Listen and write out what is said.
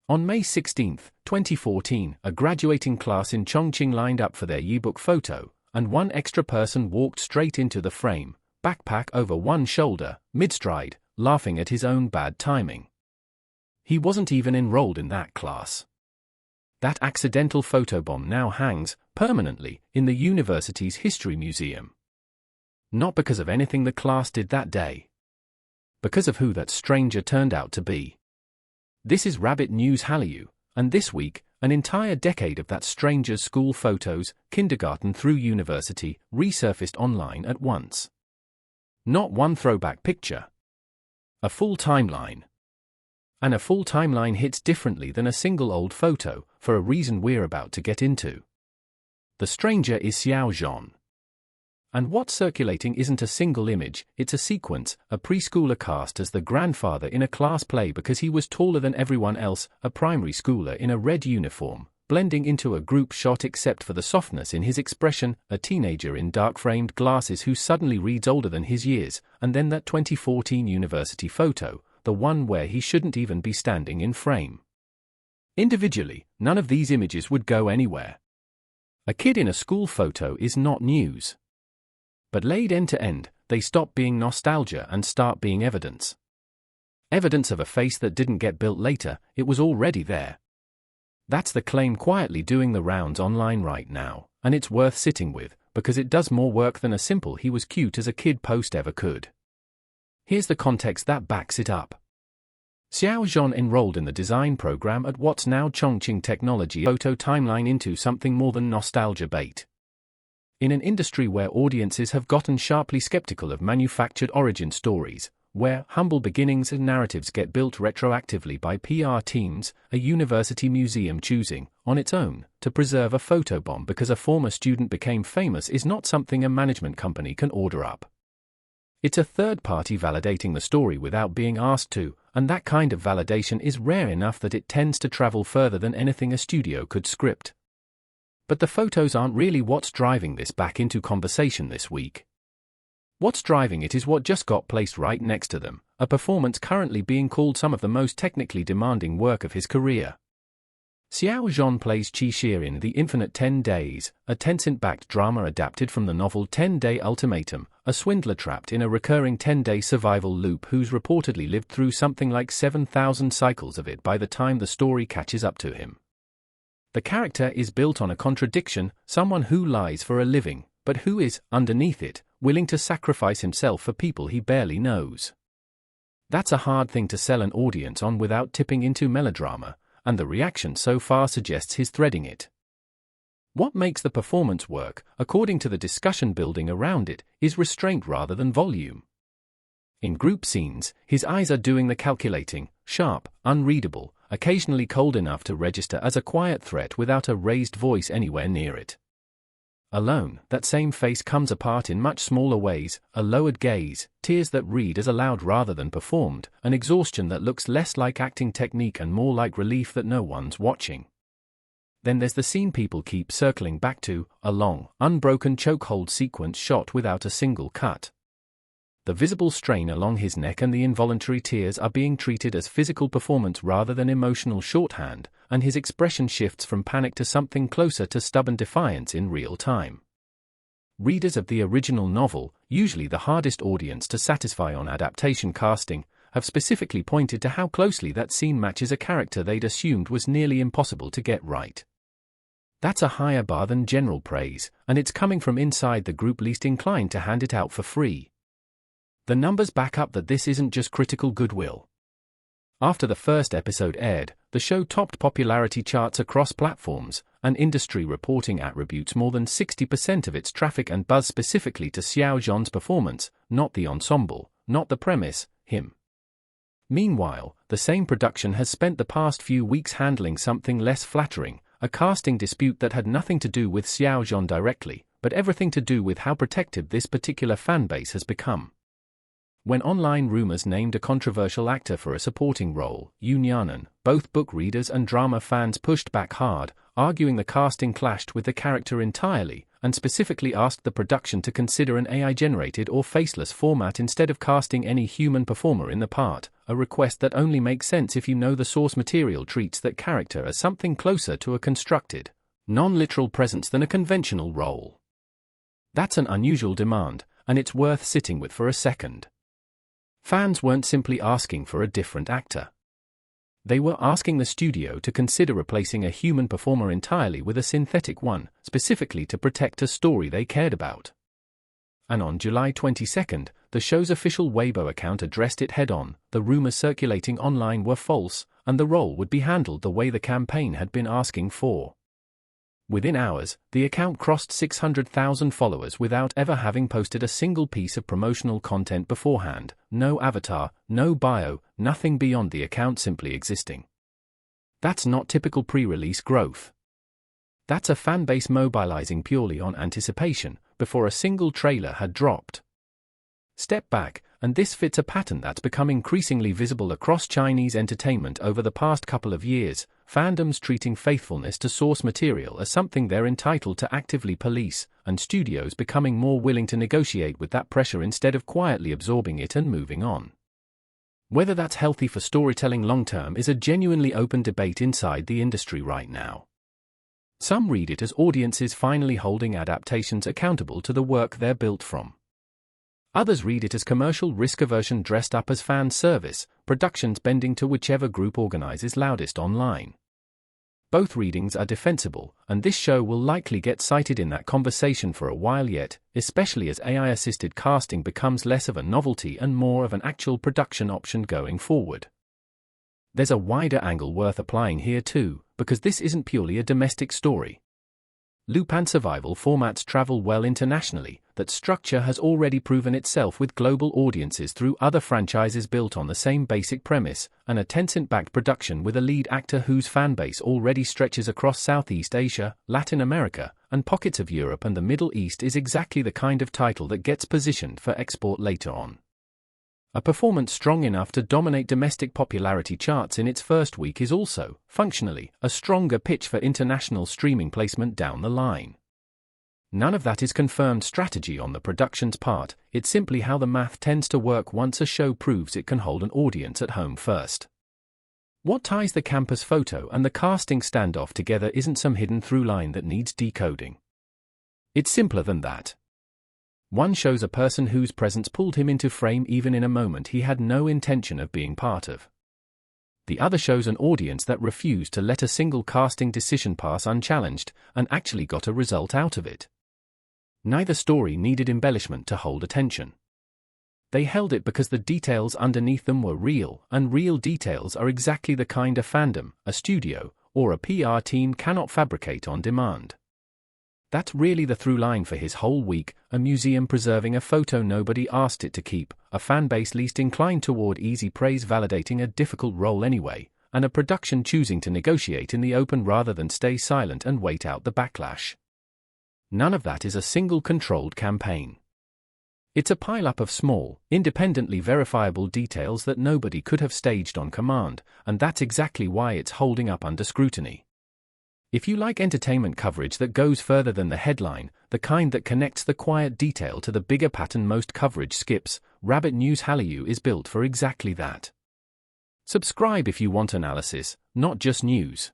On May 16, 2014, a graduating class in Chongqing lined up for their yearbook photo, and one extra person walked straight into the frame, backpack over one shoulder, mid-stride, laughing at his own bad timing. He wasn't even enrolled in that class. That accidental photobomb now hangs, permanently, in the university's history museum. Not because of anything the class did that day. Because of who that stranger turned out to be. This is Rabbit News Hallyu, and this week, an entire decade of that stranger's school photos, kindergarten through university, resurfaced online at once. Not one throwback picture. A full timeline. And a full timeline hits differently than a single old photo, for a reason we're about to get into. The stranger is Xiao Zhan. And what's circulating isn't a single image, it's a sequence, a preschooler cast as the grandfather in a class play because he was taller than everyone else, a primary schooler in a red uniform, blending into a group shot except for the softness in his expression, a teenager in dark-framed glasses who suddenly reads older than his years, and then that 2014 university photo, the one where he shouldn't even be standing in frame. Individually, none of these images would go anywhere. A kid in a school photo is not news. But laid end to end, they stop being nostalgia and start being evidence. Evidence of a face that didn't get built later, it was already there. That's the claim quietly doing the rounds online right now, and it's worth sitting with, because it does more work than a simple "he was cute as a kid" post ever could. Here's the context that backs it up. Xiao Zhan enrolled in the design program at what's now Chongqing Technology photo timeline into something more than nostalgia bait. In an industry where audiences have gotten sharply skeptical of manufactured origin stories, where humble beginnings and narratives get built retroactively by PR teams, a university museum choosing, on its own, to preserve a photobomb because a former student became famous is not something a management company can order up. It's a third party validating the story without being asked to, and that kind of validation is rare enough that it tends to travel further than anything a studio could script. But the photos aren't really what's driving this back into conversation this week. What's driving it is what just got placed right next to them, a performance currently being called some of the most technically demanding work of his career. Xiao Zhan plays Qi Xia in The Infinite 10 Days, a Tencent-backed drama adapted from the novel 10-Day Ultimatum, a swindler trapped in a recurring 10-day survival loop who's reportedly lived through something like 7,000 cycles of it by the time the story catches up to him. The character is built on a contradiction, someone who lies for a living, but who is, underneath it, willing to sacrifice himself for people he barely knows. That's a hard thing to sell an audience on without tipping into melodrama, and the reaction so far suggests he's threading it. What makes the performance work, according to the discussion building around it, is restraint rather than volume. In group scenes, his eyes are doing the calculating, sharp, unreadable, occasionally cold enough to register as a quiet threat without a raised voice anywhere near it. Alone, that same face comes apart in much smaller ways, a lowered gaze, tears that read as aloud rather than performed, an exhaustion that looks less like acting technique and more like relief that no one's watching. Then there's the scene people keep circling back to, a long, unbroken chokehold sequence shot without a single cut. The visible strain along his neck and the involuntary tears are being treated as physical performance rather than emotional shorthand, and his expression shifts from panic to something closer to stubborn defiance in real time. Readers of the original novel, usually the hardest audience to satisfy on adaptation casting, have specifically pointed to how closely that scene matches a character they'd assumed was nearly impossible to get right. That's a higher bar than general praise, and it's coming from inside the group least inclined to hand it out for free. The numbers back up that this isn't just critical goodwill. After the first episode aired, the show topped popularity charts across platforms, and industry reporting attributes more than 60% of its traffic and buzz specifically to Xiao Zhan's performance, not the ensemble, not the premise, him. Meanwhile, the same production has spent the past few weeks handling something less flattering, a casting dispute that had nothing to do with Xiao Zhan directly, but everything to do with how protective this particular fanbase has become. When online rumors named a controversial actor for a supporting role, Yu Nian'an, both book readers and drama fans pushed back hard, arguing the casting clashed with the character entirely, and specifically asked the production to consider an AI-generated or faceless format instead of casting any human performer in the part, a request that only makes sense if you know the source material treats that character as something closer to a constructed, non-literal presence than a conventional role. That's an unusual demand, and it's worth sitting with for a second. Fans weren't simply asking for a different actor. They were asking the studio to consider replacing a human performer entirely with a synthetic one, specifically to protect a story they cared about. And on July 22, the show's official Weibo account addressed it head-on. The rumors circulating online were false, and the role would be handled the way the campaign had been asking for. Within hours, the account crossed 600,000 followers without ever having posted a single piece of promotional content beforehand. No avatar, no bio, nothing beyond the account simply existing. That's not typical pre-release growth. That's a fanbase mobilizing purely on anticipation, before a single trailer had dropped. Step back, and this fits a pattern that's become increasingly visible across Chinese entertainment over the past couple of years, fandoms treating faithfulness to source material as something they're entitled to actively police, and studios becoming more willing to negotiate with that pressure instead of quietly absorbing it and moving on. Whether that's healthy for storytelling long-term is a genuinely open debate inside the industry right now. Some read it as audiences finally holding adaptations accountable to the work they're built from. Others read it as commercial risk aversion dressed up as fan service, productions bending to whichever group organizes loudest online. Both readings are defensible, and this show will likely get cited in that conversation for a while yet, especially as AI-assisted casting becomes less of a novelty and more of an actual production option going forward. There's a wider angle worth applying here too, because this isn't purely a domestic story. Lupin survival formats travel well internationally. That structure has already proven itself with global audiences through other franchises built on the same basic premise, and a Tencent-backed production with a lead actor whose fanbase already stretches across Southeast Asia, Latin America, and pockets of Europe and the Middle East is exactly the kind of title that gets positioned for export later on. A performance strong enough to dominate domestic popularity charts in its first week is also, functionally, a stronger pitch for international streaming placement down the line. None of that is confirmed strategy on the production's part, it's simply how the math tends to work once a show proves it can hold an audience at home first. What ties the campus photo and the casting standoff together isn't some hidden through line that needs decoding. It's simpler than that. One shows a person whose presence pulled him into frame even in a moment he had no intention of being part of. The other shows an audience that refused to let a single casting decision pass unchallenged, and actually got a result out of it. Neither story needed embellishment to hold attention. They held it because the details underneath them were real, and real details are exactly the kind of fandom a studio or a PR team cannot fabricate on demand. That's really the through line for his whole week, a museum preserving a photo nobody asked it to keep, a fanbase least inclined toward easy praise validating a difficult role anyway, and a production choosing to negotiate in the open rather than stay silent and wait out the backlash. None of that is a single controlled campaign. It's a pile-up of small, independently verifiable details that nobody could have staged on command, and that's exactly why it's holding up under scrutiny. If you like entertainment coverage that goes further than the headline, the kind that connects the quiet detail to the bigger pattern most coverage skips, Rabbit News Hallyu is built for exactly that. Subscribe if you want analysis, not just news.